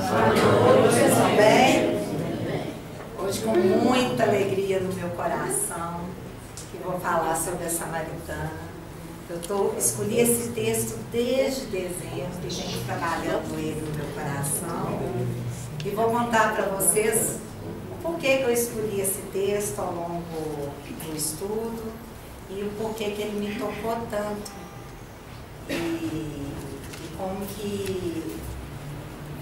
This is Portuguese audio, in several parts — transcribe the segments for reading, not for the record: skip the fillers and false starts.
Vocês estão bem? Hoje, com muita alegria no meu coração, que vou falar sobre a Samaritana. Escolhi esse texto desde dezembro e venho trabalhando ele no meu coração. E vou contar para vocês por que eu escolhi esse texto ao longo do estudo e o porquê que ele me tocou tanto. E como que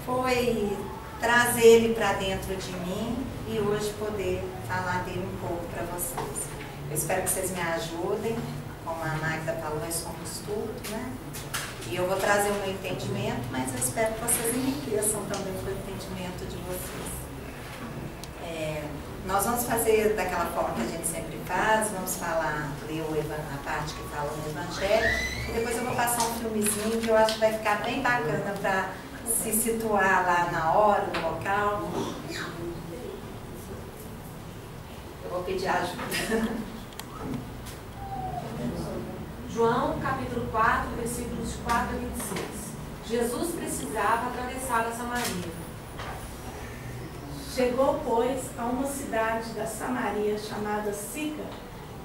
foi trazer ele para dentro de mim e hoje poder falar dele um pouco para vocês. Eu espero que vocês me ajudem, como a Magda falou, nós somos tudo, né? E eu vou trazer o meu entendimento, mas eu espero que vocês enriqueçam também com o entendimento de vocês. Nós vamos fazer daquela forma que a gente sempre faz, vamos falar, ler a parte que fala no Evangelho, e depois eu vou passar um filmezinho que eu acho que vai ficar bem bacana para se situar lá na hora, no local. Eu vou pedir ajuda. João, capítulo 4, versículos 4 a 26. Jesus precisava atravessar a Samaria. Chegou, pois, a uma cidade da Samaria chamada Sicar,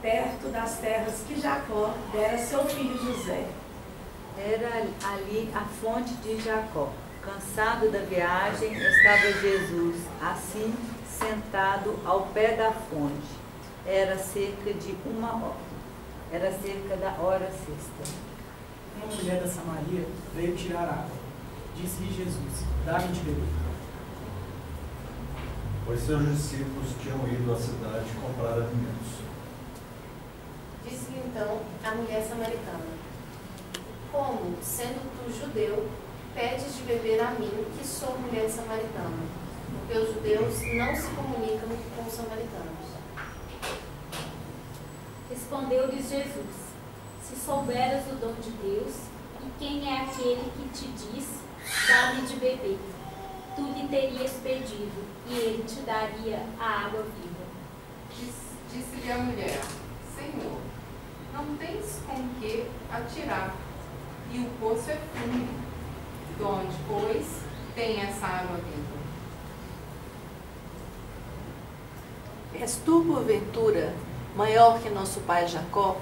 perto das terras que Jacó dera a seu filho José. Era ali a fonte de Jacó. Cansado da viagem, estava Jesus, assim, sentado ao pé da fonte. Era cerca da hora sexta. Uma mulher da Samaria veio tirar água. Disse-lhe Jesus: dá-me de beber. Pois seus discípulos tinham ido à cidade comprar alimentos. Disse-lhe então a mulher samaritana: como, sendo tu judeu, pedes de beber a mim, que sou mulher samaritana? Porque os judeus não se comunicam com os samaritanos. Respondeu-lhes Jesus: se souberas o dom de Deus, e quem é aquele que te diz, dá-me de beber, tu lhe terias pedido, e ele te daria a água viva. Disse-lhe a mulher: Senhor, não tens com que atirar, e o poço é fundo. De onde, pois, tem essa água viva? És tu, porventura, maior que nosso pai Jacó,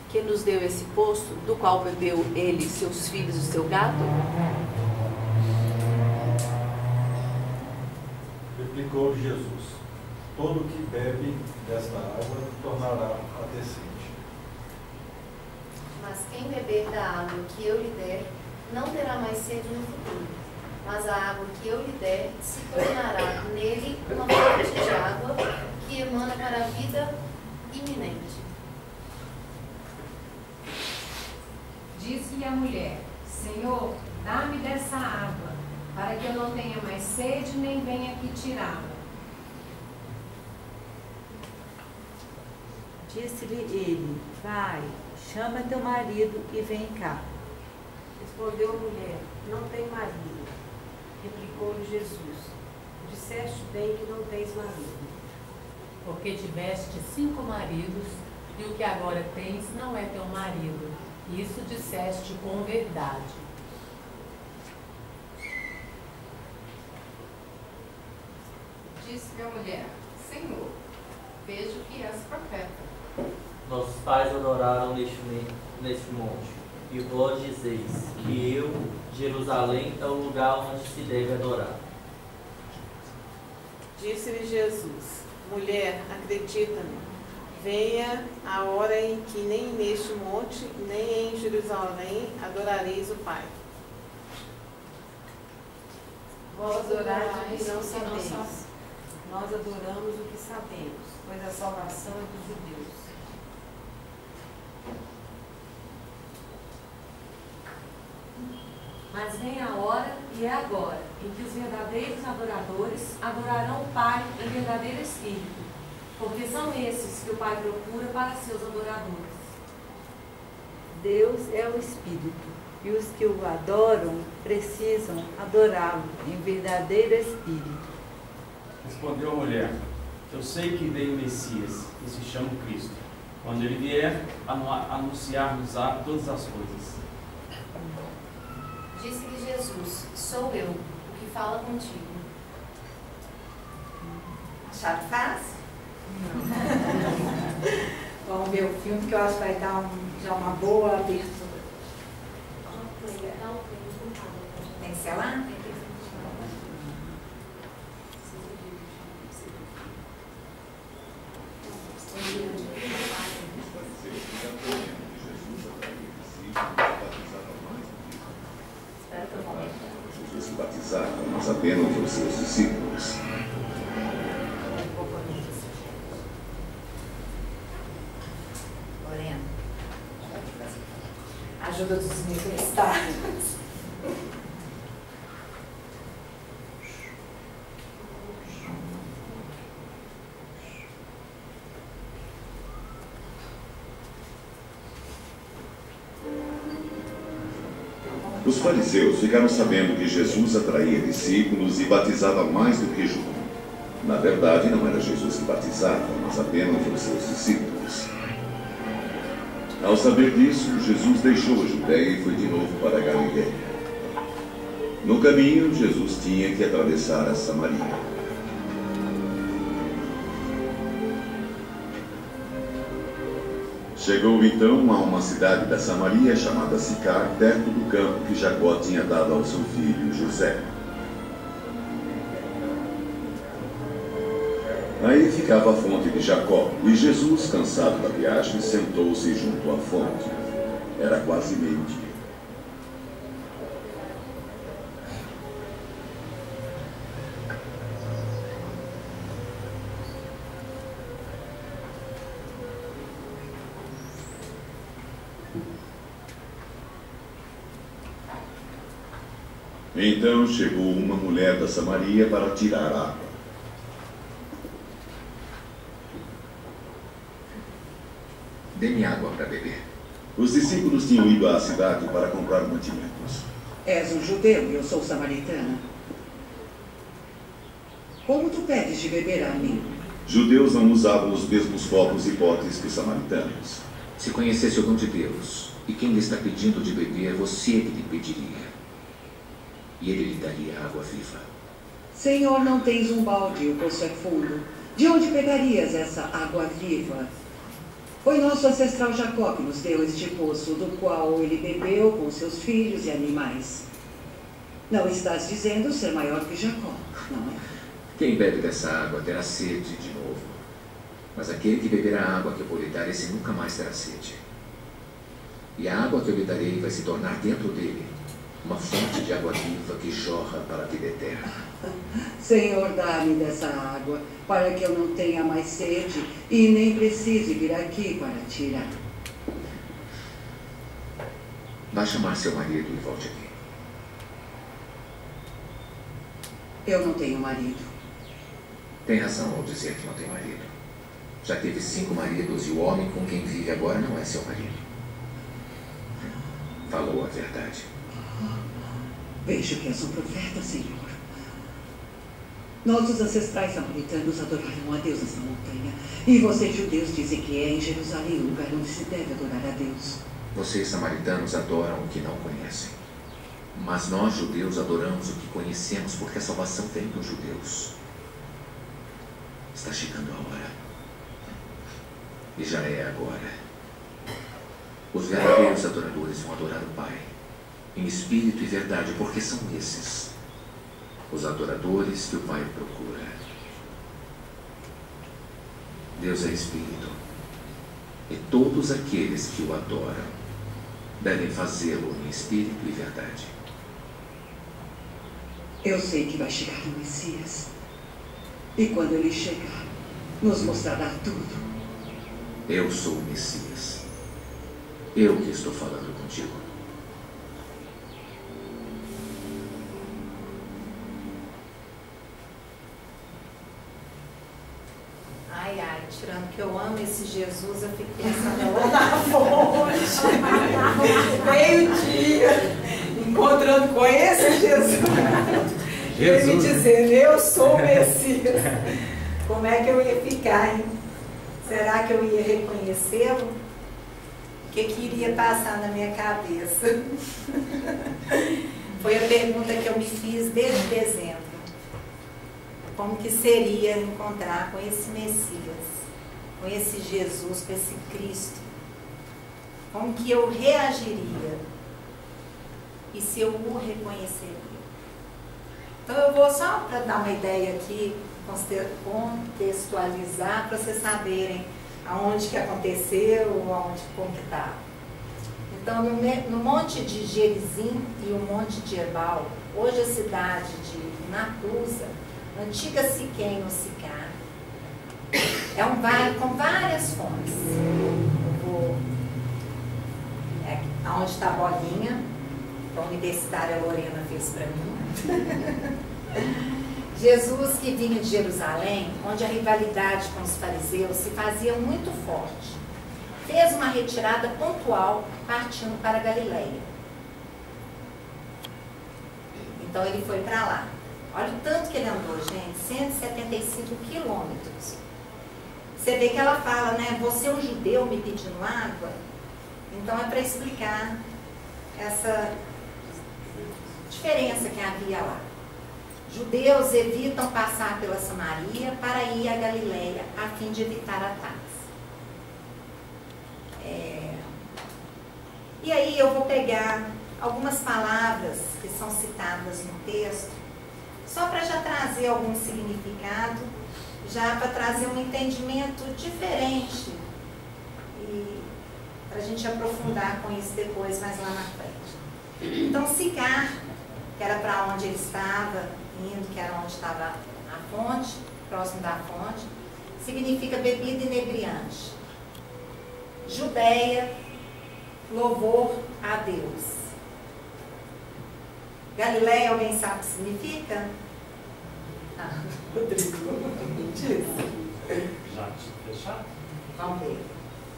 que nos deu esse poço, do qual bebeu ele, seus filhos e seu gado? Replicou-lhe Jesus: todo que bebe desta água tornará a ter sede. Mas quem beber da água que eu lhe der, não terá mais sede no futuro. Mas a água que eu lhe der se tornará nele uma fonte de água que emana para a vida iminente. Disse-lhe a mulher: Senhor, dá-me dessa água, para que eu não tenha mais sede, nem venha aqui tirá-la. Disse-lhe ele: vai, chama teu marido e vem cá. Respondeu a mulher: não tenho marido. Replicou-lhe Jesus: disseste bem que não tens marido. Porque tiveste 5 maridos, e o que agora tens não é teu marido. Isso disseste com verdade. Disse-lhe a mulher: Senhor, vejo que és profeta. Nossos pais adoraram neste monte, e vós dizeis que Jerusalém, é o lugar onde se deve adorar. Disse-lhe Jesus: mulher, acredita-me, venha a hora em que nem neste monte, nem em Jerusalém adorareis o Pai. Vós adorais o que não sabeis. Nós adoramos o que sabemos, pois a salvação é dos judeus. Mas vem a hora, e é agora, em que os verdadeiros adoradores adorarão o Pai em verdadeiro espírito, porque são esses que o Pai procura para seus adoradores. Deus é o Espírito, e os que o adoram precisam adorá-lo em verdadeiro espírito. Respondeu a mulher: eu sei que veio o Messias, que se chama Cristo. Quando ele vier, anunciar-nos-á todas as coisas. Disse-lhe Jesus: sou eu, o que que fala contigo. Acharam fácil? Vamos ver o filme, que eu acho que vai dar já uma boa abertura. Tem que ser lá? Jesus se batizava, mas apenas os seus discípulos. Lorena, ajuda dos universitários. Os fariseus ficaram sabendo que Jesus atraía discípulos e batizava mais do que João. Na verdade, não era Jesus que batizava, mas apenas os seus discípulos. Ao saber disso, Jesus deixou a Judéia e foi de novo para a Galiléia. No caminho, Jesus tinha que atravessar a Samaria. Chegou então a uma cidade da Samaria chamada Sicar, perto do campo que Jacó tinha dado ao seu filho José. Aí ficava a fonte de Jacó, e Jesus, cansado da viagem, sentou-se junto à fonte. Era quase meio-dia. Então chegou uma mulher da Samaria para tirar água. Dê-me água para beber. Os discípulos tinham ido à cidade para comprar mantimentos. És um judeu e eu sou samaritana. Como tu pedes de beber a mim? Judeus não usavam os mesmos copos e potes que os samaritanos. Se conhecesse o dom de Deus e quem lhe está pedindo de beber, você que lhe pediria. E ele lhe daria água viva. Senhor, não tens um balde e o poço é fundo. De onde pegarias essa água viva? Foi nosso ancestral Jacó que nos deu este poço, do qual ele bebeu com seus filhos e animais. Não estás dizendo ser maior que Jacó, não é? Quem bebe dessa água terá sede de novo. Mas aquele que beber a água que eu vou lhe dar, esse nunca mais terá sede. E a água que eu lhe darei vai se tornar dentro dele uma fonte de água viva que jorra para a vida eterna. Senhor, dá-me dessa água, para que eu não tenha mais sede e nem precise vir aqui para tirar. Vá chamar seu marido e volte aqui. Eu não tenho marido. Tem razão ao dizer que não tem marido. Já teve 5 maridos e o homem com quem vive agora não é seu marido. Falou a verdade. Vejo que és um profeta, Senhor. Nossos ancestrais samaritanos adoraram a Deus nessa montanha. E vocês, judeus, dizem que é em Jerusalém o lugar onde se deve adorar a Deus. Vocês, samaritanos, adoram o que não conhecem. Mas nós, judeus, adoramos o que conhecemos, porque a salvação vem dos judeus. Está chegando a hora. E já é agora. Os verdadeiros adoradores vão adorar o Pai, em espírito e verdade, porque são esses os adoradores que o Pai procura. Deus é espírito, e todos aqueles que o adoram devem fazê-lo em espírito e verdade. Eu sei que vai chegar o Messias, e quando ele chegar, nos mostrará tudo. Eu sou o Messias. Eu que estou falando contigo. Ai, ai, tirando que eu amo esse Jesus, eu fico pensando lá na fonte. Meio-dia, encontrando com esse Jesus. Ele me dizendo, eu sou o Messias. Como é que eu ia ficar, hein? Será que eu ia reconhecê-lo? O que iria passar na minha cabeça? Foi a pergunta que eu me fiz desde dezembro. Como que seria encontrar com esse Messias, com esse Jesus, com esse Cristo? Como que eu reagiria? E se eu o reconheceria? Então eu vou só para dar uma ideia aqui, contextualizar, para vocês saberem aonde que aconteceu, aonde como que está. Então no monte de Gerizim e o monte de Ebal, hoje a cidade de Natusa, antiga Siquém no Sicar, é um vale com várias fontes. Onde está a bolinha, que a universitária Lorena fez para mim. Jesus, que vinha de Jerusalém, onde a rivalidade com os fariseus se fazia muito forte, fez uma retirada pontual partindo para a Galileia. Então ele foi para lá. Olha o tanto que ele andou, gente, 175 quilômetros. Você vê que ela fala, né, você é um judeu me pedindo água? Então é para explicar essa diferença que havia lá. Judeus evitam passar pela Samaria para ir à Galileia, a fim de evitar ataques. E aí eu vou pegar algumas palavras que são citadas no texto, só para já trazer algum significado, já para trazer um entendimento diferente e para a gente aprofundar com isso depois, mais lá na frente. Então, Sicar, que era para onde ele estava indo, que era onde estava a fonte, próximo da fonte, significa bebida inebriante. Judeia, louvor a Deus. Galileia, alguém sabe o que significa? Rodrigo, diz. Jardim fechado. Vamos ver.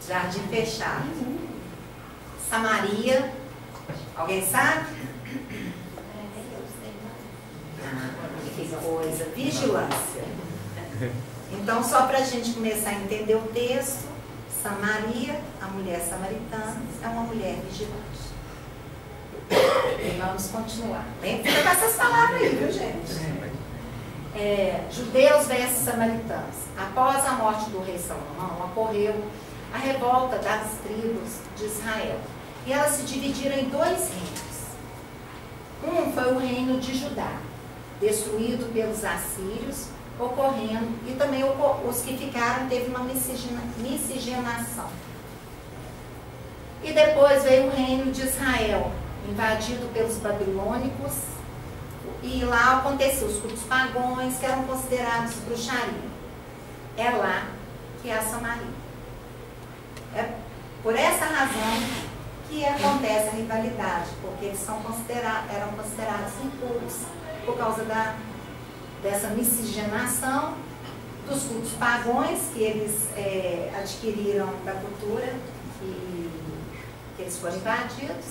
Jardim fechado. Samaria, alguém sabe? Que coisa, vigilância. Então, só para a gente começar a entender o texto, Samaria, a mulher samaritana, é uma mulher vigilante. E vamos continuar. Fica com essas palavras aí, viu, gente? Judeus versus samaritanos. Após a morte do rei Salomão, ocorreu a revolta das tribos de Israel. E elas se dividiram em dois reinos. Um foi o reino de Judá, destruído pelos assírios, ocorrendo, e também os que ficaram teve uma miscigenação. E depois veio o reino de Israel, invadido pelos babilônicos, e lá aconteceu os cultos pagões, que eram considerados bruxaria. É lá que é a Samaria. É por essa razão que acontece a rivalidade, porque eles eram considerados impuros por causa dessa miscigenação dos cultos pagões que eles adquiriram da cultura, que eles foram invadidos,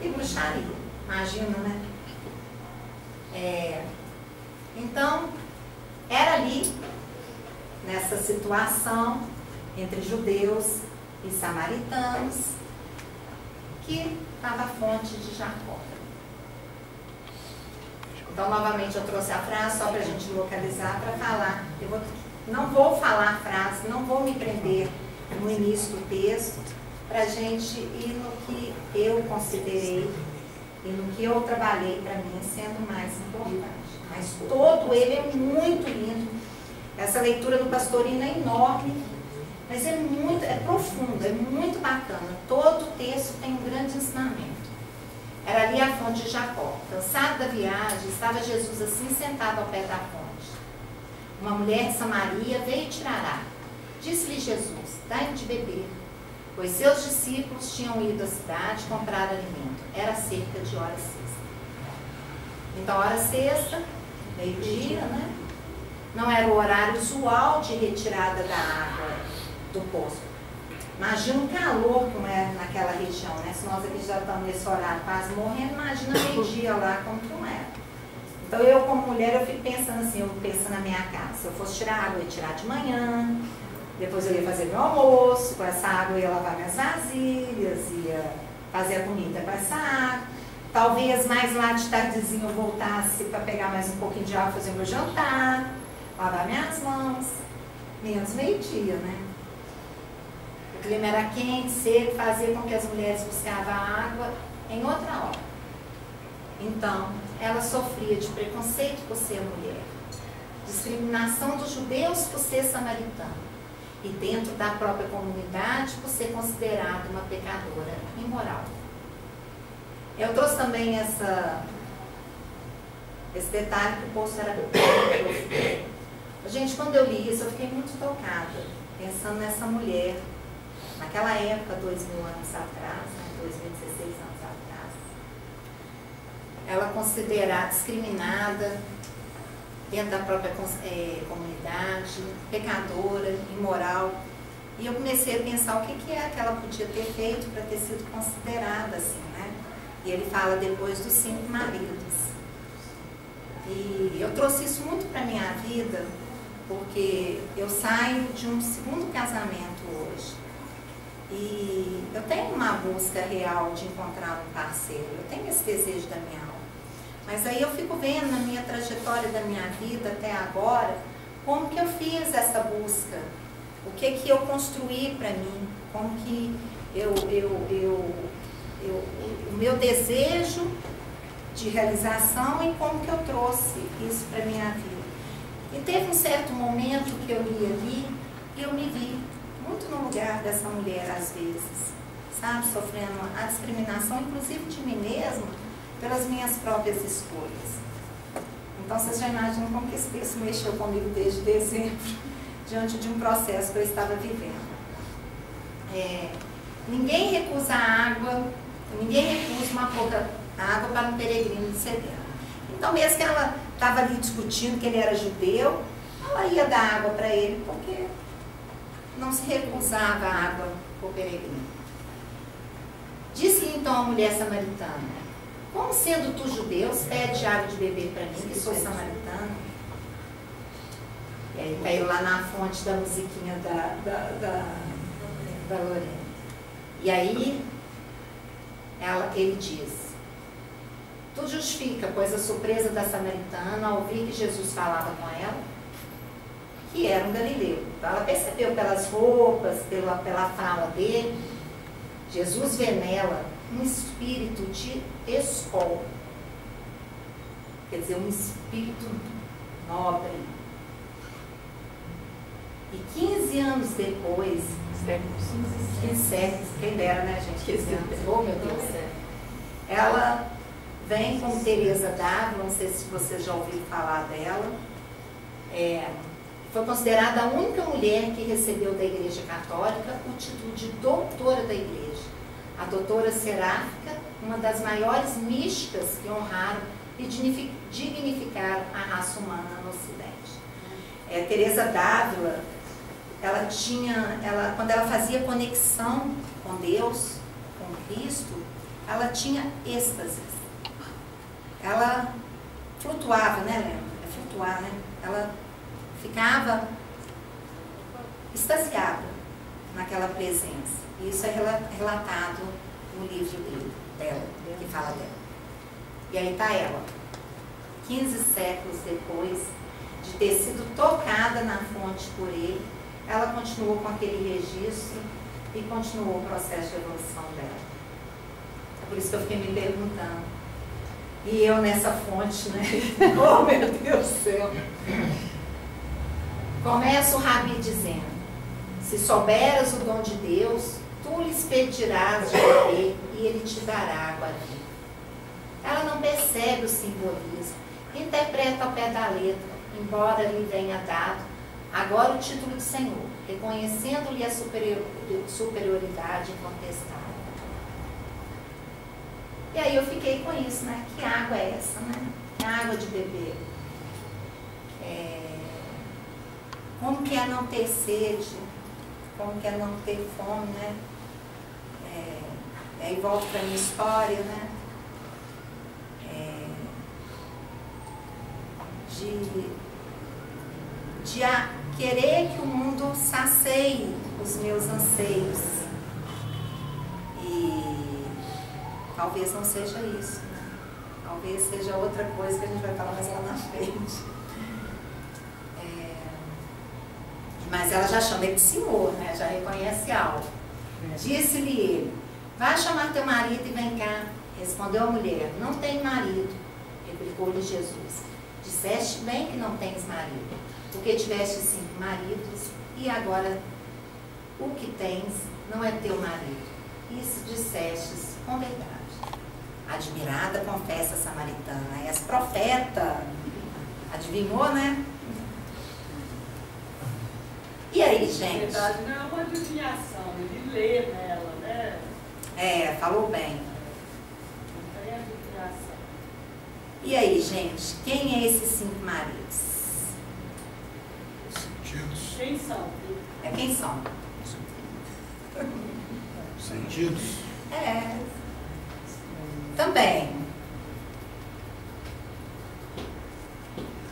e bruxaria. Imagina, né? Então, era ali, nessa situação entre judeus e samaritanos, que estava a fonte de Jacó. Então, novamente, eu trouxe a frase só para a gente localizar, para falar. Não vou falar a frase, não vou me prender no início do texto, para a gente ir no que eu considerei e no que eu trabalhei para mim sendo mais importante. Mas todo ele é muito lindo. Essa leitura do Pastorino é enorme, mas é profundo, é muito bacana. Todo o texto tem um grande ensinamento. Era ali a fonte de Jacó. Cansado da viagem, estava Jesus assim sentado ao pé da fonte. Uma mulher de Samaria veio tirar água. Disse-lhe Jesus, dai-me de beber, pois seus discípulos tinham ido à cidade comprar alimento. Era cerca de hora sexta. Então, hora sexta, meio-dia, né? Não era o horário usual de retirada da água do poço. Imagina o calor como é naquela região, né? Se nós aqui já estamos nesse horário quase morrendo, imagina meio-dia lá como que não era. Então eu como mulher, eu fico pensando assim, eu penso na minha casa, se eu fosse tirar água, eu ia tirar de manhã, depois eu ia fazer meu almoço, com essa água eu ia lavar minhas vasilhas, ia fazer a comida com essa água. Talvez mais lá de tardezinho eu voltasse para pegar mais um pouquinho de água, fazer meu jantar, lavar minhas mãos. Menos meio-dia, né? O clima era quente, seco, fazia com que as mulheres buscavam água em outra hora. Então, ela sofria de preconceito por ser mulher, discriminação dos judeus por ser samaritana e dentro da própria comunidade por ser considerada uma pecadora imoral. Eu trouxe também esse detalhe que o poço era profundo. Gente, quando eu li isso, eu fiquei muito tocada, pensando nessa mulher, naquela época, 2000 anos atrás, né, 2016 anos atrás, ela considerada discriminada dentro da própria comunidade, pecadora, imoral. E eu comecei a pensar o que é que ela podia ter feito para ter sido considerada assim, né? E ele fala depois dos 5 maridos. E eu trouxe isso muito para a minha vida, porque eu saio de um segundo casamento hoje. E eu tenho uma busca real de encontrar um parceiro, eu tenho esse desejo da minha alma. Mas aí eu fico vendo na minha trajetória da minha vida até agora, como que eu fiz essa busca, o que eu construí para mim, como que o meu desejo de realização e como que eu trouxe isso para a minha vida. E teve um certo momento que eu li ali e eu me vi muito no lugar dessa mulher às vezes, sabe, sofrendo a discriminação, inclusive de mim mesma, pelas minhas próprias escolhas. Então vocês já imaginam como que esse texto mexeu comigo desde dezembro, diante de um processo que eu estava vivendo. Ninguém recusa água, ninguém recusa uma pouca água para um peregrino de sedento. Então mesmo que ela estava ali discutindo que ele era judeu, ela ia dar água para ele, porque não se recusava a água para o peregrino. Disse então a mulher samaritana: como sendo tu judeus, pede água de beber para mim, que sou samaritana? E aí caiu lá na fonte da musiquinha da Lorena. E aí ele diz: tu justifica, pois a surpresa da samaritana ao ouvir que Jesus falava com ela, que era um galileu. Então ela percebeu pelas roupas, pela fala dele. Jesus vê nela um espírito de escol, quer dizer, um espírito nobre. E 15 anos depois, 15 séculos, quem dera, né, gente? 15 anos. Oh, meu Deus. Ela vem com Teresa d'Ávila, não sei se vocês já ouviram falar dela. Foi considerada a única mulher que recebeu da Igreja Católica o título de doutora da Igreja. A doutora Seráfica, uma das maiores místicas que honraram e dignificaram a raça humana no Ocidente. Teresa d'Ávila, quando ela fazia conexão com Deus, com Cristo, ela tinha êxtases. Ela flutuava, né, Lembra? Flutuar, né? Ela ficava extasiada naquela presença. Isso é relatado no livro dela, que fala dela. E aí está ela, 15 séculos depois de ter sido tocada na fonte por ele, ela continuou com aquele registro e continuou o processo de evolução dela. É por isso que eu fiquei me perguntando. E eu nessa fonte, né? Oh, meu Deus do céu! Começa o Rabi dizendo: se souberas o dom de Deus, tu lhes pedirás de beber e ele te dará água viva. Ela não percebe o simbolismo, interpreta ao pé da letra, embora lhe venha dado agora o título de Senhor, reconhecendo-lhe a superioridade incontestável. E aí eu fiquei com isso, né? Que água é essa, né? Que água de beber. Como que é não ter sede? Como que é não ter fome, né? Aí volto para a minha história, né? De querer que o mundo sacie os meus anseios. E talvez não seja isso, né? Talvez seja outra coisa que a gente vai falar mais lá na frente. Mas ela já chama ele de senhor, né? Já reconhece algo. Disse-lhe ele: vai chamar teu marido e vem cá. Respondeu a mulher: não tenho marido. Replicou-lhe Jesus: disseste bem que não tens marido, porque tiveste 5 maridos, e agora o que tens não é teu marido. Isso dissestes com verdade. Admirada, confessa a samaritana: és profeta. Adivinhou, né? E aí, gente? Na verdade, não é uma adivinhação, ele lê nela, né? Falou bem. Não tem adivinhação. E aí, gente? Quem é esses 5 maridos? Sentidos. Quem são? Quem são? Sentidos. Também.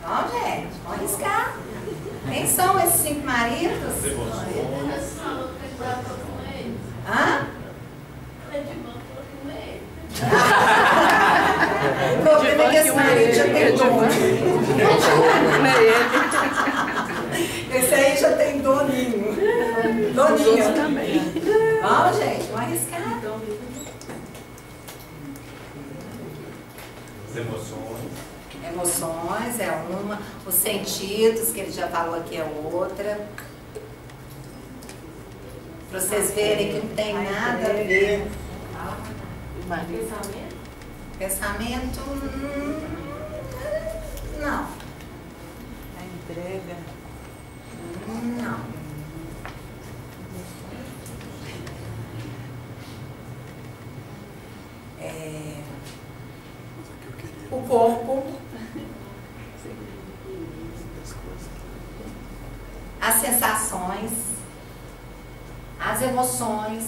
Vamos, gente, vamos arriscar. Quem são esses 5 maridos? Hã? O problema é que esse marido já tem dono. Esse aí já tem doninho. Doninha. Vamos, gente, vamos arriscar. Emoções é uma, os sentidos, que ele já falou aqui, é outra. Para vocês verem que não tem nada a ver. Pensamento? Pensamento, não. A entrega. Não. O corpo, as sensações, as emoções,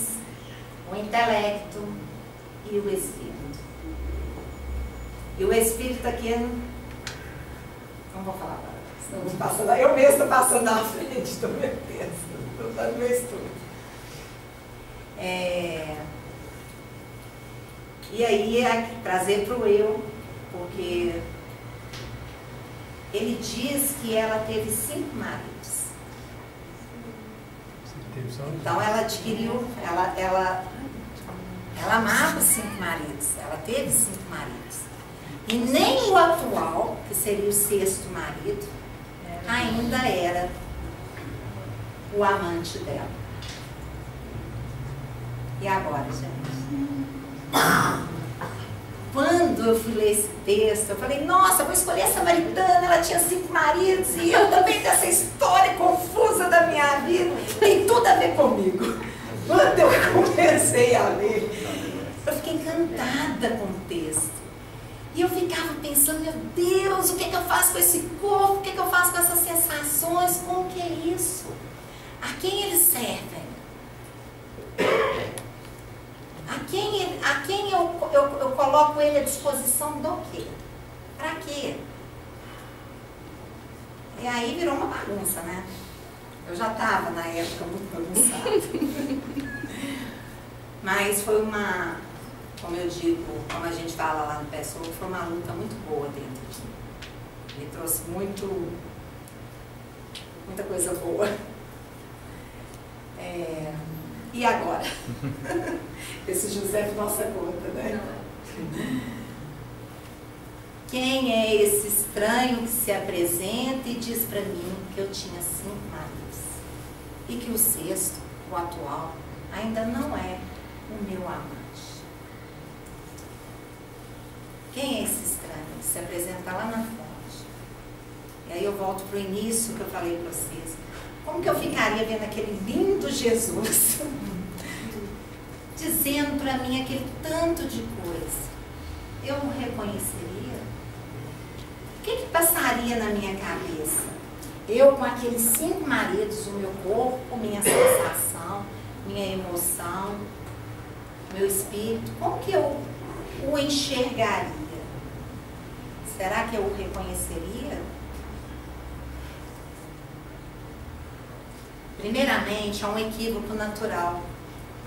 o intelecto e o espírito. E o espírito aqui, não vou falar agora, senão eu vou passando, eu mesmo estou passando na frente do meu texto, estou dando meu estudo. E aí é trazer para o eu, porque ele diz que ela teve 5 maridos. Então ela adquiriu, ela amava os 5 maridos, ela teve 5 maridos. E nem o atual, que seria o 6º marido, ainda era o amante dela. E agora, gente? Quando eu fui ler esse texto, eu falei, nossa, vou escolher a samaritana, ela tinha 5 maridos, e eu também tenho essa história confusa da minha vida, tem tudo a ver comigo. Quando eu comecei a ler, eu fiquei encantada com o texto. E eu ficava pensando, meu Deus, o que é que eu faço com esse corpo? O que é que eu faço com essas sensações? Como que é isso? A quem eles servem? A quem eu coloco ele à disposição do quê? Para quê? E aí virou uma bagunça, né? Eu já estava na época muito bagunçada. Mas foi uma, como eu digo, como a gente fala lá no Pessoa, foi uma luta muito boa dentro de mim. Me trouxe muita coisa boa. E agora? Esse José é nossa conta, né? Quem é esse estranho que se apresenta e diz para mim que eu tinha 5 maridos e que o 6º, o atual, ainda não é o meu amante? Quem é esse estranho que se apresenta lá na fonte? E aí eu volto para o início que eu falei para vocês. Como que eu ficaria vendo aquele lindo Jesus dizendo para mim aquele tanto de coisa? Eu não reconheceria? O que passaria na minha cabeça? Eu com aqueles 5 maridos, o meu corpo, minha sensação, minha emoção, meu espírito, como que eu o enxergaria? Será que eu o reconheceria? Primeiramente, há um equívoco natural.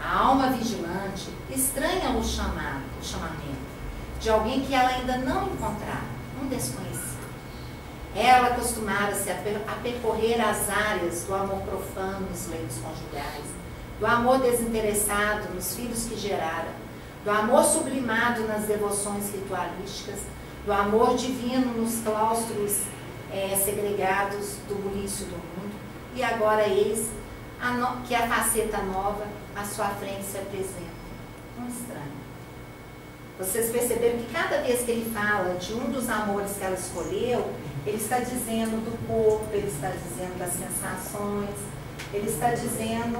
A alma vigilante estranha o chamamento. de alguém que ela ainda não encontrara, um desconhecido. Ela costumara-se a percorrer as áreas do amor profano nos leitos conjugais, do amor desinteressado nos filhos que gerara, do amor sublimado nas devoções ritualísticas, do amor divino nos claustros segregados do bulício do mundo. E agora eis que a faceta nova à sua frente se apresenta. Um estranho. Vocês perceberam que cada vez que ele fala de um dos amores que ela escolheu, ele está dizendo do corpo, ele está dizendo das sensações, ele está dizendo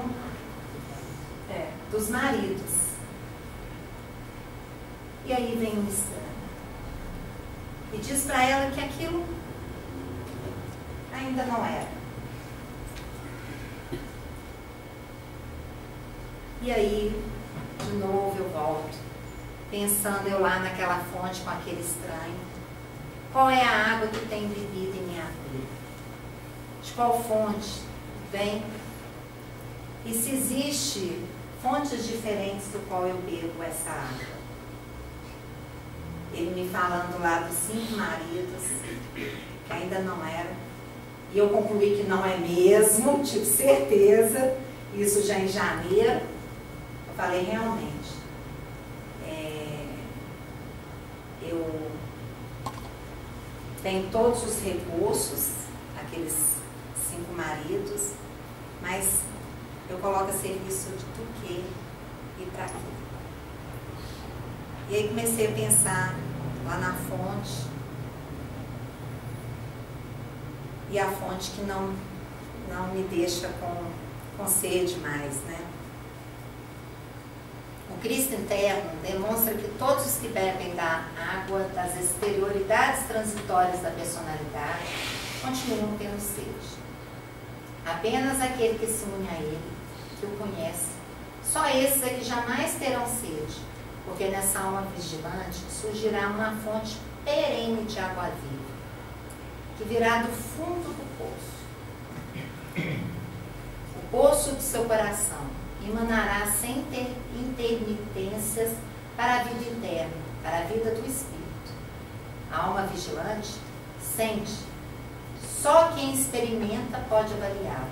dos maridos. E aí vem um estranho. E diz para ela que aquilo ainda não era. E aí, de novo eu volto, pensando eu lá naquela fonte com aquele estranho. Qual é a água que tem bebido em minha vida? De qual fonte vem? E se existe fontes diferentes do qual eu bebo essa água? Ele me falando lá dos 5 maridos, que ainda não era. E eu concluí que não é mesmo, tive certeza, isso já em janeiro. Eu falei, realmente, eu tenho todos os recursos, aqueles 5 maridos, mas eu coloco a serviço do quê e para quê? E aí comecei a pensar lá na fonte, e a fonte que não me deixa com sede mais, né? O Cristo interno demonstra que todos os que bebem da água das exterioridades transitórias da personalidade continuam tendo sede. Apenas aquele que se une a ele, que o conhece, só esses é que jamais terão sede, porque nessa alma vigilante surgirá uma fonte perene de água viva, que virá do fundo do poço. O poço do seu coração emanará sem intermitências para a vida interna, para a vida do espírito. A alma vigilante sente, só quem experimenta pode avaliá-lo.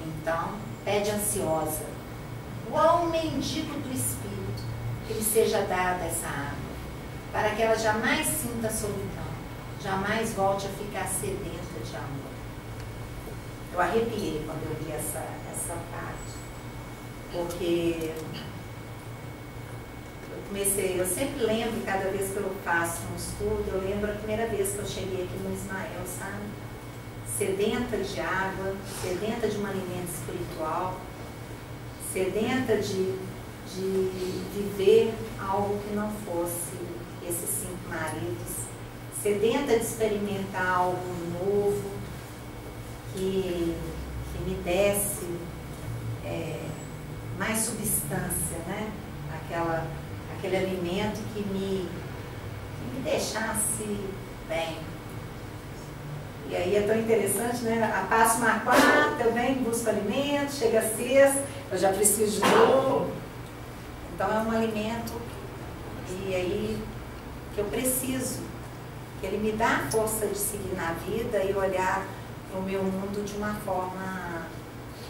Então, pede ansiosa, igual um mendigo do espírito, que lhe seja dada essa água, para que ela jamais sinta solidão, jamais volte a ficar sedenta de amor. Eu arrepiei quando eu vi essa parte, porque eu sempre lembro, cada vez que eu faço um estudo, eu lembro a primeira vez que eu cheguei aqui no Ismael, sabe? Sedenta de água, sedenta de um alimento espiritual, sedenta de viver algo que não fosse esses 5 maridos, sedenta de experimentar algo novo, que me desse mais substância, né? Aquele alimento que me deixasse bem. E aí é tão interessante, né? Passo uma quarta, eu venho, busco alimento, chega a sexta, eu já preciso de novo. Então é um alimento e aí que eu preciso, que ele me dá a força de seguir na vida e olhar o meu mundo de uma forma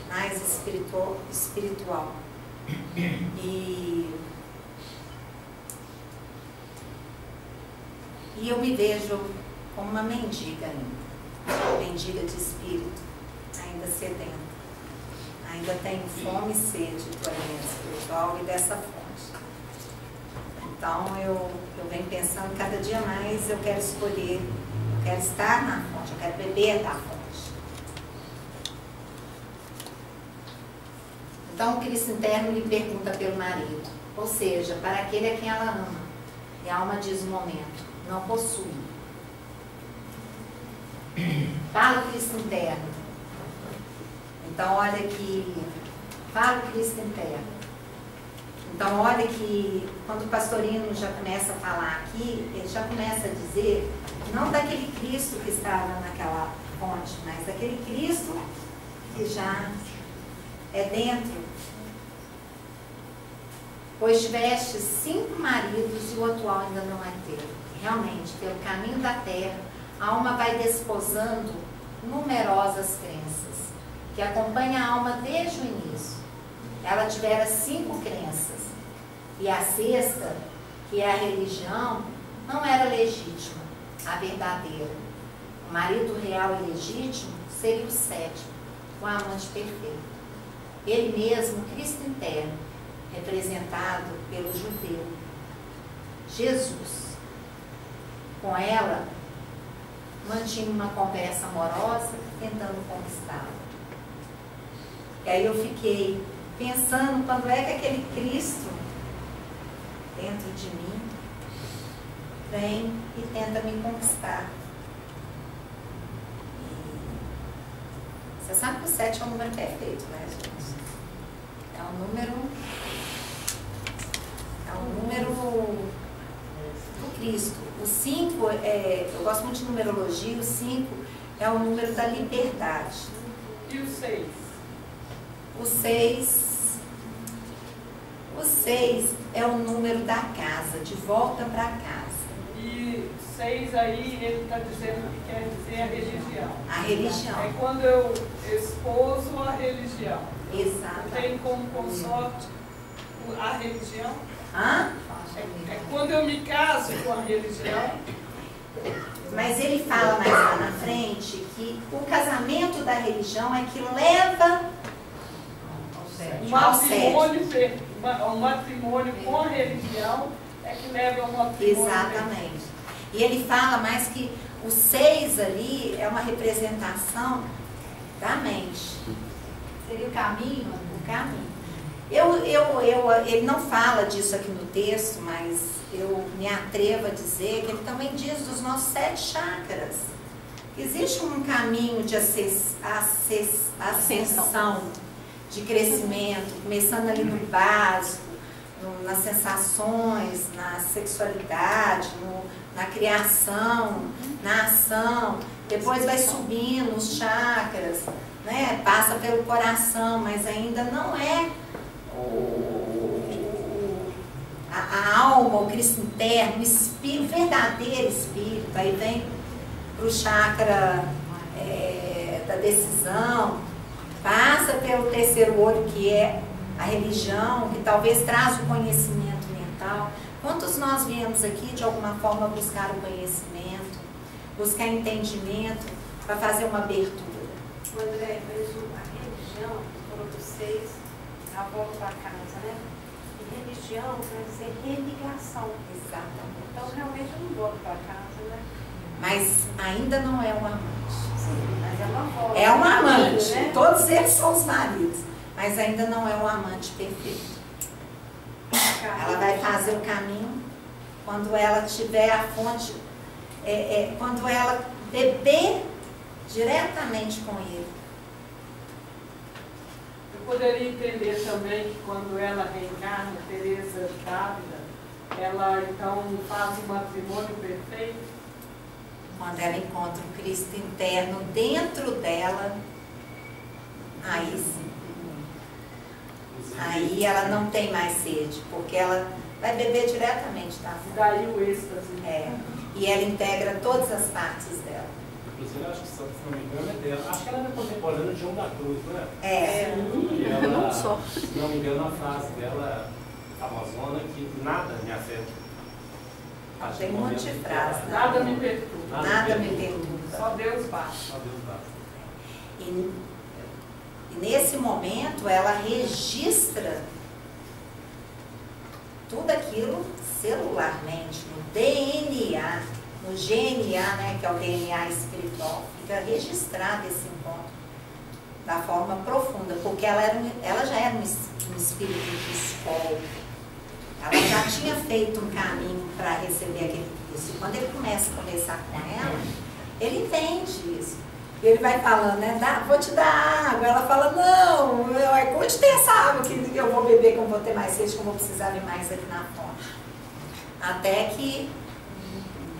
mais espiritual. E eu me vejo como uma mendiga ainda, mendiga de espírito, ainda sedenta, ainda tenho fome e sede do alimento espiritual e dessa fonte. Então eu venho pensando, cada dia mais eu quero escolher, eu quero estar na fonte, eu quero beber da fonte. Então o Cristo interno lhe pergunta pelo marido, ou seja, para aquele a quem ela ama. E a alma diz no momento, não possui. Fala o Cristo interno. Então olha que, fala o Cristo interno. Então olha que quando o pastorino já começa a falar aqui, ele já começa a dizer, não daquele Cristo que estava naquela fonte, mas daquele Cristo que já é dentro pois tiveste 5 maridos e o atual ainda não é teu. Realmente, pelo caminho da terra, a alma vai desposando numerosas crenças, que acompanham a alma desde o início. Ela tivera 5 crenças, e a sexta, que é a religião, não era legítima, a verdadeira. O marido real e legítimo seria o 7º, o amante perfeito. Ele mesmo, Cristo interno, representado pelo judeu. Jesus, com ela, mantinha uma conversa amorosa, tentando conquistá-la. E aí eu fiquei pensando, quando é que aquele Cristo dentro de mim vem e tenta me conquistar. E você sabe que o 7 é um número perfeito, né, gente? É um número do Cristo. O 5, eu gosto muito de numerologia, o 5 é o número da liberdade. E o 6? O 6 é o número da casa, de volta para casa. E 6 aí, ele está dizendo que quer dizer a religião. A religião. É quando eu esposo a religião. Exato. Tem como consorte a religião? Hã? É quando eu me caso com a religião. Mas ele fala mais lá na frente que o casamento da religião é que leva ao 7. O matrimônio com a religião é que leva ao matrimônio. Exatamente. E ele fala mais que o 6 ali é uma representação da mente. Seria o caminho? O caminho. Ele não fala disso aqui no texto, mas eu me atrevo a dizer que ele também diz dos nossos 7 chakras. Existe um caminho de ascensão, de crescimento, começando ali no básico, nas sensações, na sexualidade, na criação, na ação, depois vai subindo os chakras, né? Passa pelo coração, mas ainda não é a alma, o Cristo interno, o espírito, o verdadeiro espírito. Aí vem para o chakra da decisão, passa pelo 3º olho, que é a religião, que talvez traz o conhecimento mental. Quantos nós viemos aqui, de alguma forma, buscar o conhecimento, buscar entendimento, para fazer uma abertura? André, mas a religião, falou do 6, a volta para casa, né? E religião quer dizer religação. Exatamente. Então, realmente, eu não volto para casa, né? Mas ainda não é um amante. Sim, mas é uma volta. É um amante, né? Todos eles são os maridos, mas ainda não é um amante perfeito. Ela vai fazer o caminho quando ela tiver a fonte, quando ela beber diretamente com ele. Eu poderia entender também que quando ela reencarna, Teresa Dávila, ela então faz um matrimônio perfeito? Quando ela encontra o Cristo interno dentro dela, aí sim. Aí ela não tem mais sede, porque ela vai beber diretamente da fonte. Daí o êxtase. E ela integra todas as partes dela. Inclusive, acho que, se não me engano, é dela. Acho que ela é contemporânea de João da Cruz, não é? E ela, não só. Se não me engano, a frase dela, famosona, que nada me afeta. Tem um monte de frase. Nada me perturba. Nada me perturba. Só Deus basta. Só Deus basta. E nesse momento ela registra tudo aquilo celularmente, no DNA, no GNA, né, que é o DNA espiritual, fica registrado esse encontro da forma profunda, porque ela já era um espírito psicólogo. Ela já tinha feito um caminho para receber aquele Cristo. E quando ele começa a conversar com ela, ele entende isso. E ele vai falando, né? Vou te dar água. Ela fala, não, onde tem essa água que eu vou beber, que eu vou ter mais sede, que eu vou precisar vir mais aqui na fonte. Até que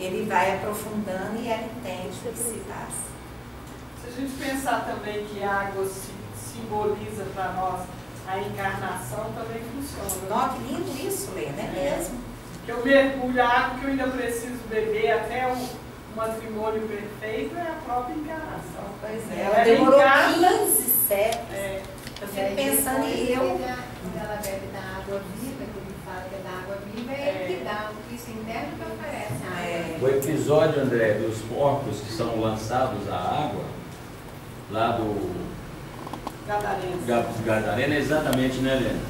ele vai aprofundando e ela entende o que se passa. Se a gente pensar também que a água simboliza para nós a encarnação também funciona. Nossa, que lindo isso, Lena, é mesmo. Que eu mergulho a água que eu ainda preciso beber até o matrimônio perfeito é a própria encarnação. Pois é, ela demorou 15 séculos. Eu fico aí, pensando em eu. Quando ela bebe da água viva, que ele fala que é da água viva, é ele que dá o Cristo interno que oferece a água. O episódio, André, dos porcos que são lançados à água, lá do Gadareno, é exatamente, né, Helena?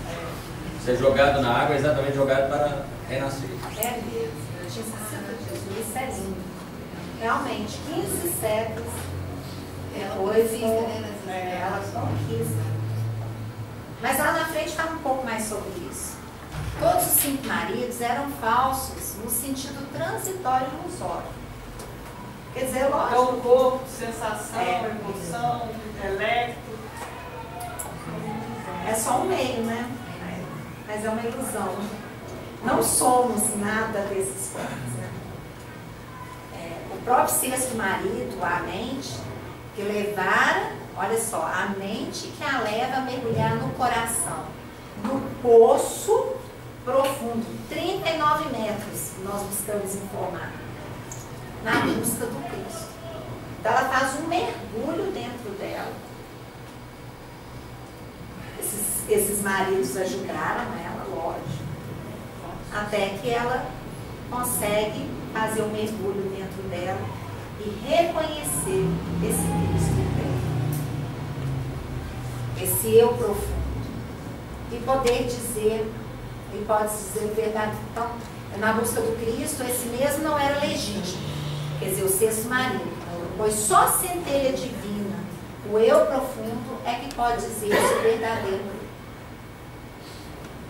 Ser jogado na água é exatamente jogado para renascer. É mesmo. Isso é lindo. Realmente, 15 séculos depois ela conquista. Mas lá na frente está um pouco mais sobre isso. Todos os 5 maridos eram falsos no sentido transitório e ilusório. Quer dizer, lógico. Então, o corpo, sensação, emoção, intelecto. É só um meio, né? Mas é uma ilusão. Não somos nada desses pontos, né? O próprio 6º marido, a mente, que levara, olha só, a mente que a leva a mergulhar no coração, no poço profundo, 39 metros, nós buscamos informar, na busca do Cristo. Então ela faz um mergulho dentro dela. Esses maridos ajudaram ela, lógico, até que ela consegue fazer um mergulho dentro dela e reconhecer esse Cristo interno, esse eu profundo, e poder dizer, e pode dizer verdade. Então, na busca do Cristo, esse mesmo não era legítimo, quer dizer, o 6º marido, pois só a centelha divina, o eu profundo, é que pode dizer esse verdadeiro.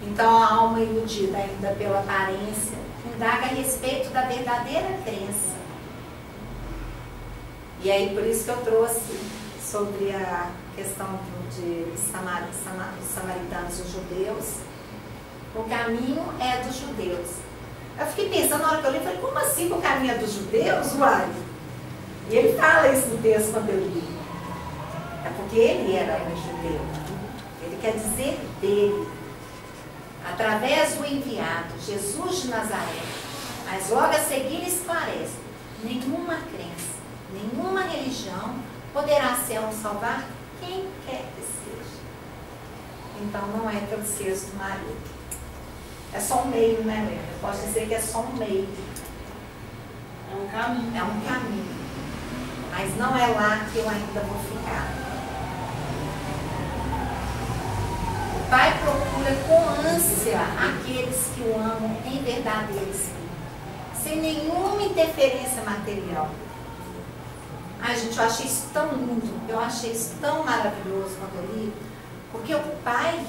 Então a alma iludida ainda pela aparência indaga a respeito da verdadeira crença. E aí por isso que eu trouxe sobre a questão dos samaritanos e os judeus. O caminho é dos judeus. Eu fiquei pensando na hora que eu li, falei, como assim que o caminho é dos judeus, uai? E ele fala isso no texto quando eu li. É porque ele era um judeu. Ele quer dizer dele. Através do enviado, Jesus de Nazaré. Mas logo a seguir esclarece, nenhuma crença, nenhuma religião poderá salvar quem quer que seja. Então não é pelo 6º marido. É só um meio, né, Helena? Eu posso dizer que é só um meio. É um caminho. É um caminho. Mas não é lá que eu ainda vou ficar. O Pai procura com ânsia aqueles que o amam em verdadeiro espírito, sem nenhuma interferência material. Ai, gente, eu achei isso tão lindo, eu achei isso tão maravilhoso quando eu li, porque o Pai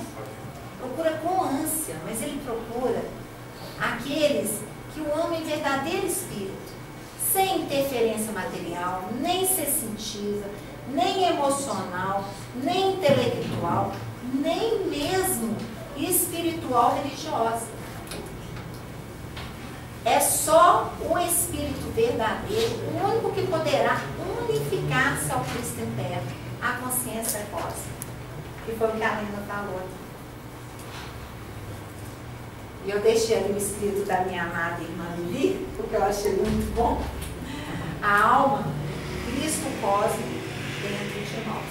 procura com ânsia, mas ele procura aqueles que o amam em verdadeiro espírito, sem interferência material, nem sensitiva, nem emocional, nem intelectual, nem mesmo espiritual religiosa. É só o Espírito verdadeiro, o único que poderá unificar-se ao Cristo interno, a consciência cósmica, que foi o que a Helena falou aqui. E eu deixei ali o escrito da minha amada irmã Lili, porque eu achei muito bom. A alma, Cristo cósmico dentro de nós.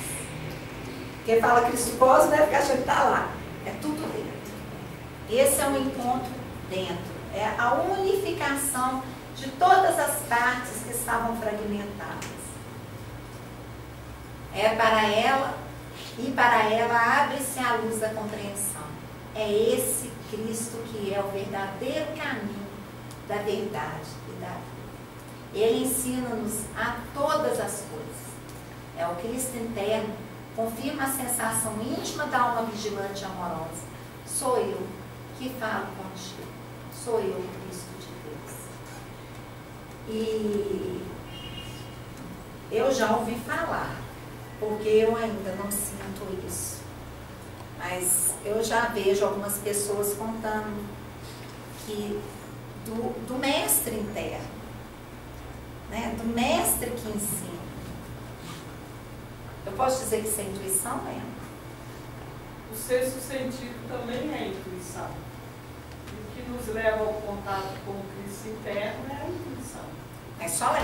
Quem fala Cristo cósmico deve ficar achando que está lá. É tudo dentro. Esse é um encontro dentro. É a unificação de todas as partes que estavam fragmentadas. É para ela, e para ela abre-se a luz da compreensão. É esse Cristo que é o verdadeiro caminho da verdade e da vida. Ele ensina-nos a todas as coisas. É o Cristo interno, confirma a sensação íntima da alma vigilante e amorosa. Sou eu que falo contigo. Sou eu, Cristo de Deus. E eu já ouvi falar, porque eu ainda não sinto isso. Mas eu já vejo algumas pessoas contando que do mestre interno, né? Do mestre que ensina. Eu posso dizer que isso é intuição mesmo. o sexto sentido também é a intuição. E o que nos leva ao contato com o Cristo interno é a intuição.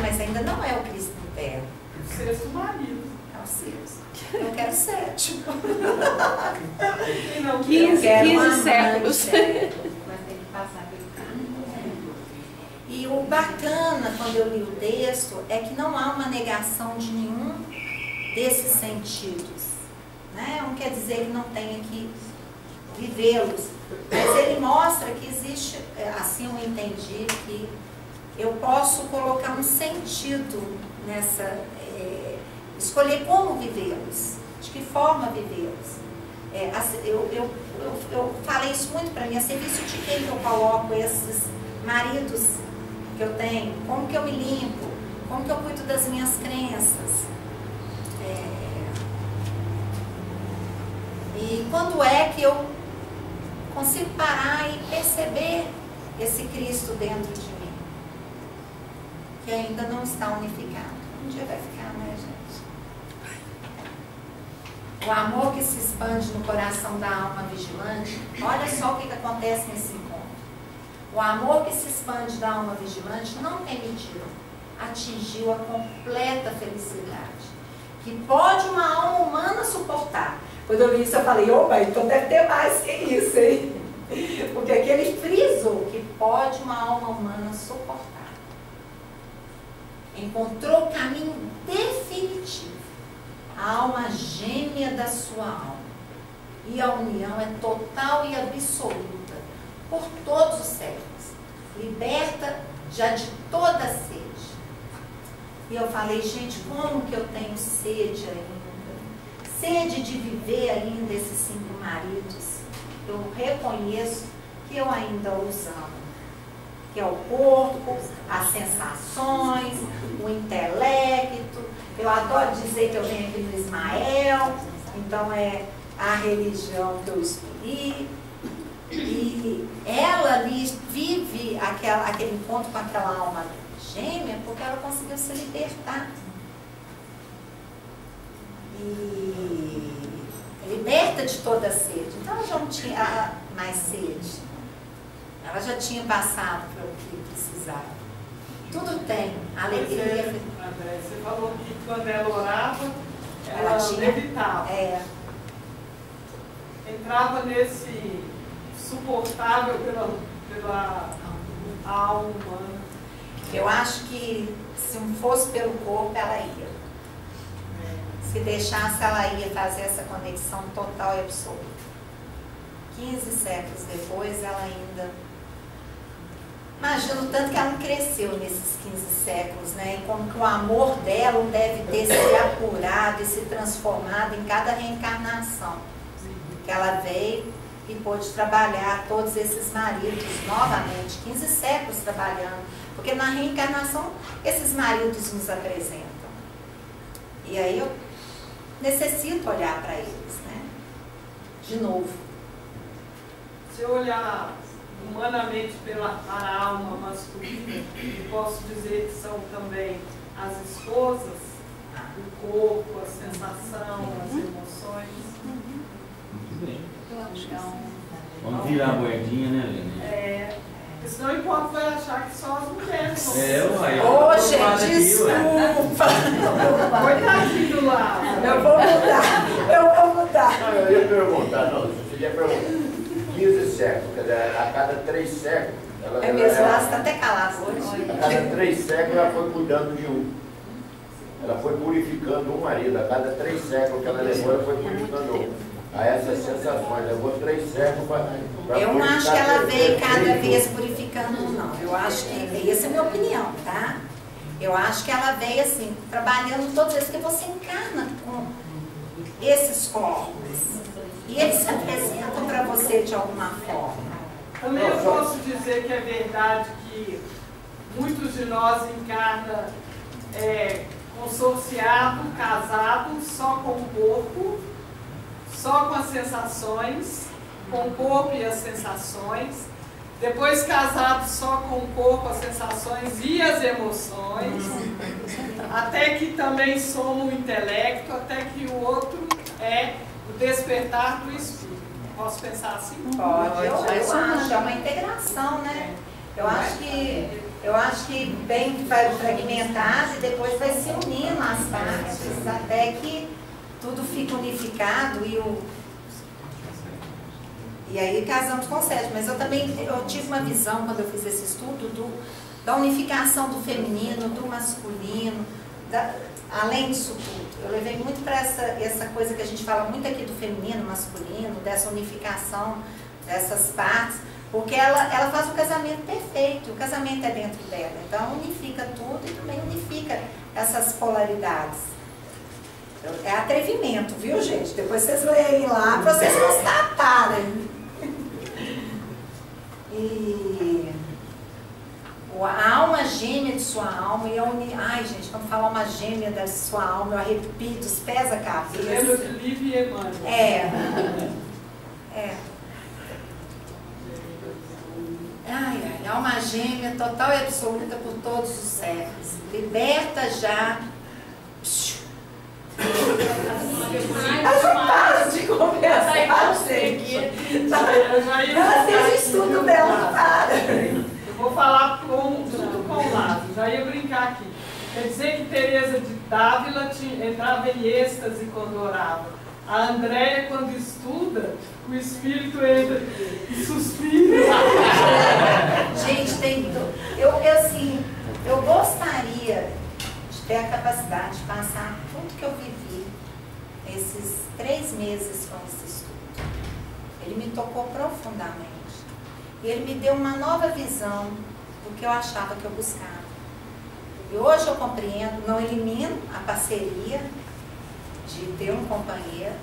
Mas ainda não é o Cristo interno. O sexto marido. É o sexto. Eu quero 7. E não 15 séculos. séculos. Mas tem que passar pelo caminho. E o bacana, quando eu li o texto, é que não há uma negação de nenhum desses sentidos. Né? Não quer dizer que não tenha que vivê-los. Mas ele mostra que existe, assim eu entendi, que eu posso colocar um sentido nessa, escolher como vivê-los, de que forma vivê-los. Eu falei isso muito para mim, a serviço de quem eu coloco esses maridos que eu tenho, como que eu me limpo, como que eu cuido das minhas crenças. E quando é que eu consigo parar e perceber esse Cristo dentro de mim, que ainda não está unificado. Um dia vai ficar, né, gente? O amor que se expande no coração da alma vigilante, olha só o que acontece nesse encontro. O amor que se expande da alma vigilante não permitiu, atingiu a completa felicidade, que pode uma alma humana suportar. Quando eu vi isso, eu falei, opa, então deve ter mais que isso, hein? Porque aqui ele frisou que pode uma alma humana suportar. Encontrou o caminho definitivo, a alma gêmea da sua alma. E a união é total e absoluta por todos os séculos, liberta já de toda a sede. E eu falei, gente, como que eu tenho sede ainda? Sede de viver ainda esses 5 maridos. Eu reconheço que eu ainda os amo. Que é o corpo, as sensações, o intelecto. Eu adoro dizer que eu venho aqui no Ismael, então é a religião que eu escolhi. E ela ali vive aquele encontro com aquela alma gêmea porque ela conseguiu se libertar. E liberta de toda a sede. Então ela já não tinha mais sede. Ela já tinha passado pelo que precisava. Tudo tem, alegria. Você falou que quando ela orava, ela tinha, levitava. Entrava nesse suportável pela alma humana. Eu acho que se não fosse pelo corpo, ela ia. Se deixasse, ela ia fazer essa conexão total e absoluta. 15 séculos depois, ela ainda... Imagino tanto que ela não cresceu nesses 15 séculos, né? E como que o amor dela deve ter se apurado e se transformado em cada reencarnação. Que ela veio e pôde trabalhar todos esses maridos novamente, 15 séculos trabalhando. Porque na reencarnação, esses maridos nos apresentam. E aí eu necessito olhar para eles, né? De novo. Se eu olhar humanamente para a alma masculina, eu posso dizer que são também as esposas, o corpo, a sensação, as emoções. Muito bem. Então, vamos virar a moedinha, né, Helena? Porque senão o povo vai achar que só as mulheres vão gente, desculpa. Coitadinho do lado. Eu vou mudar. Não, eu ia perguntar, você ia perguntar. 15 séculos, quer dizer, a cada 3 séculos. É mesmo, ela está até calada hoje. A cada 3 séculos ela foi cuidando de um. Ela foi purificando um marido. A cada 3 séculos que ela levou, ela foi purificando um. A essas sensações, levou 3 séculos para eu não acho que ela veio cada vez purificando, não. Eu acho que, essa é a minha opinião, tá? Eu acho que ela veio assim, trabalhando todas as vezes que você encarna com esses corpos. E eles se apresentam para você de alguma forma. Também eu posso dizer que é verdade que muitos de nós encarnam consorciado, casado, só com o corpo, só com as sensações, com o corpo e as sensações. Depois casado só com o corpo, as sensações e as emoções. Até que também soma o intelecto, até que o outro é o despertar do espírito. Posso pensar assim? Pode, eu acho, é uma integração, né? Eu acho que bem fragmentado e depois vai se unindo as partes até que tudo fica unificado e aí casamos com o Sérgio. Mas eu tive uma visão quando eu fiz esse estudo da unificação do feminino, do masculino, além disso tudo. Eu levei muito para essa coisa que a gente fala muito aqui do feminino, masculino, dessa unificação dessas partes, porque ela faz o casamento perfeito, o casamento é dentro dela, então unifica tudo e também unifica essas polaridades. É atrevimento, viu, gente? Depois vocês leem lá para vocês constatarem. E a alma gêmea de sua alma e a ai, gente, quando fala alma gêmea da sua alma, eu arrepio dos pés à cabeça. Você lembra de Lívia e Emmanuel? Ai, alma gêmea total e absoluta por todos os séculos. Liberta já. Para de conversar. Ela fez o estudo dela, para. Eu vou falar junto com o Lázaro, já ia brincar aqui. Quer dizer que Teresa de Dávila entrava em êxtase quando orava. A Andréia, quando estuda, o espírito entra e suspira. Gente, eu gostaria de ter a capacidade de passar tudo que eu vivi esses 3 meses com esse estudo. Ele me tocou profundamente. E ele me deu uma nova visão do que eu achava que eu buscava. E hoje eu compreendo, não elimino a parceria de ter um companheiro,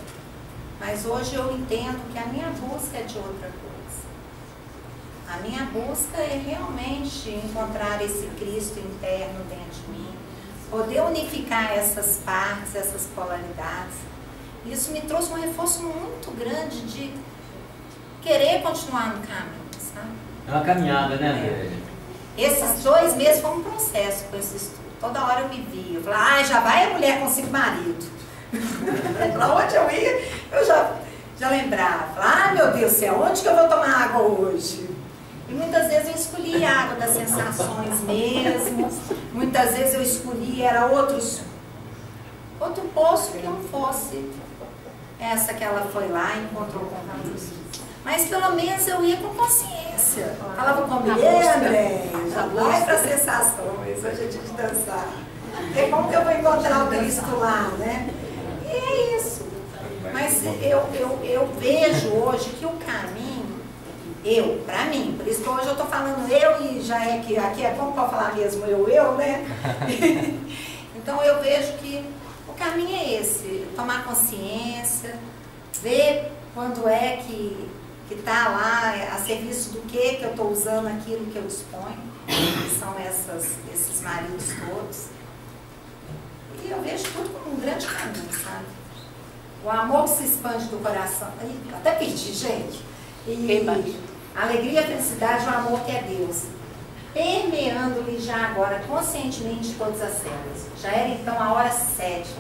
mas hoje eu entendo que a minha busca é de outra coisa. A minha busca é realmente encontrar esse Cristo interno dentro de mim, poder unificar essas partes, essas polaridades. Isso me trouxe um reforço muito grande de querer continuar no caminho, sabe? É uma caminhada, né, André? Esses 2 meses foi um processo com esse estudo. Toda hora eu me via, eu falava, já vai a mulher com 5 maridos. Pra onde eu ia, eu já lembrava. Meu Deus do céu, onde que eu vou tomar água hoje? E muitas vezes eu escolhi a água das sensações mesmo. Muitas vezes eu escolhi, era outro poço que não fosse essa que ela foi lá e encontrou com Deus. Mas pelo menos eu ia com consciência. Falava comigo, André, já vai para sensações, hoje é dia de dançar. E como que eu vou encontrar o Cristo lá, né? E é isso. Mas eu vejo hoje que o caminho, pra mim, por isso que hoje eu estou falando eu e já é que aqui é como para falar mesmo eu, né? Então eu vejo que o caminho é esse, tomar consciência, ver quando é que está lá a serviço do que eu estou usando aquilo que eu disponho, que são esses maridos todos. E eu vejo tudo como um grande caminho, sabe? O amor que se expande do coração. Até perdi, gente. E a alegria, a felicidade, o amor que é Deus. Permeando-lhe já agora, conscientemente, todas as células. Já era então a hora 7.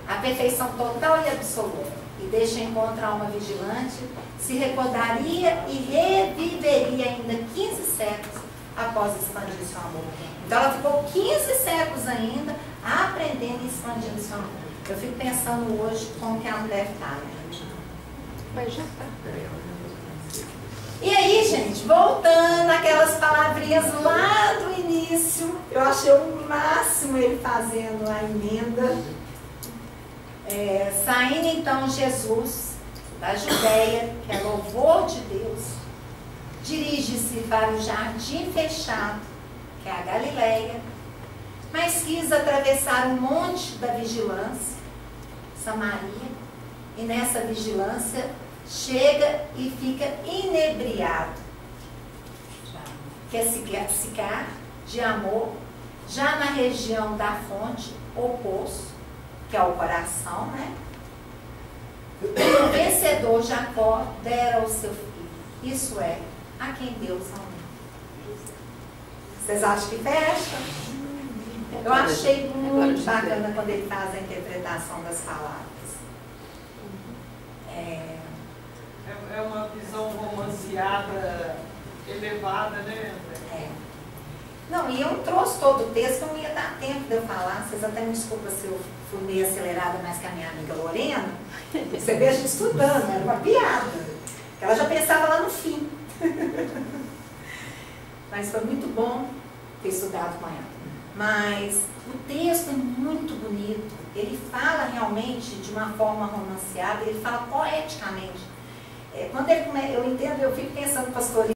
A perfeição total e absoluta. E deixa encontrar alma vigilante, se recordaria e reviveria ainda 15 séculos após expandir seu amor. Então ela ficou 15 séculos ainda aprendendo e expandindo seu amor. Eu fico pensando hoje como que ela deve estar, né? Mas já está. E aí, gente, voltando aquelas palavrinhas lá do início, eu achei o máximo ele fazendo a emenda. Saindo então Jesus da Judéia, que é louvor de Deus, dirige-se para o jardim fechado, que é a Galileia, mas quis atravessar o monte da vigilância, Samaria, e nessa vigilância chega e fica inebriado. Quer Sicar de amor, já na região da fonte, o poço, que é o coração, né? O vencedor Jacó dera ao seu filho, isso é, a quem Deus amou. Vocês acham que fecha? Eu achei muito bacana quando ele faz a interpretação das palavras. É uma visão romanceada, elevada, né? É. Não, e eu trouxe todo o texto, não ia dar tempo de eu falar. Vocês até me desculpam se eu fui meio acelerada mais que a minha amiga Lorena. Você vê a gente estudando, era uma piada. Ela já pensava lá no fim. Mas foi muito bom ter estudado com ela. Mas o texto é muito bonito. Ele fala realmente de uma forma romanceada, ele fala poeticamente. Quando eu entendo, eu fico pensando, pastor,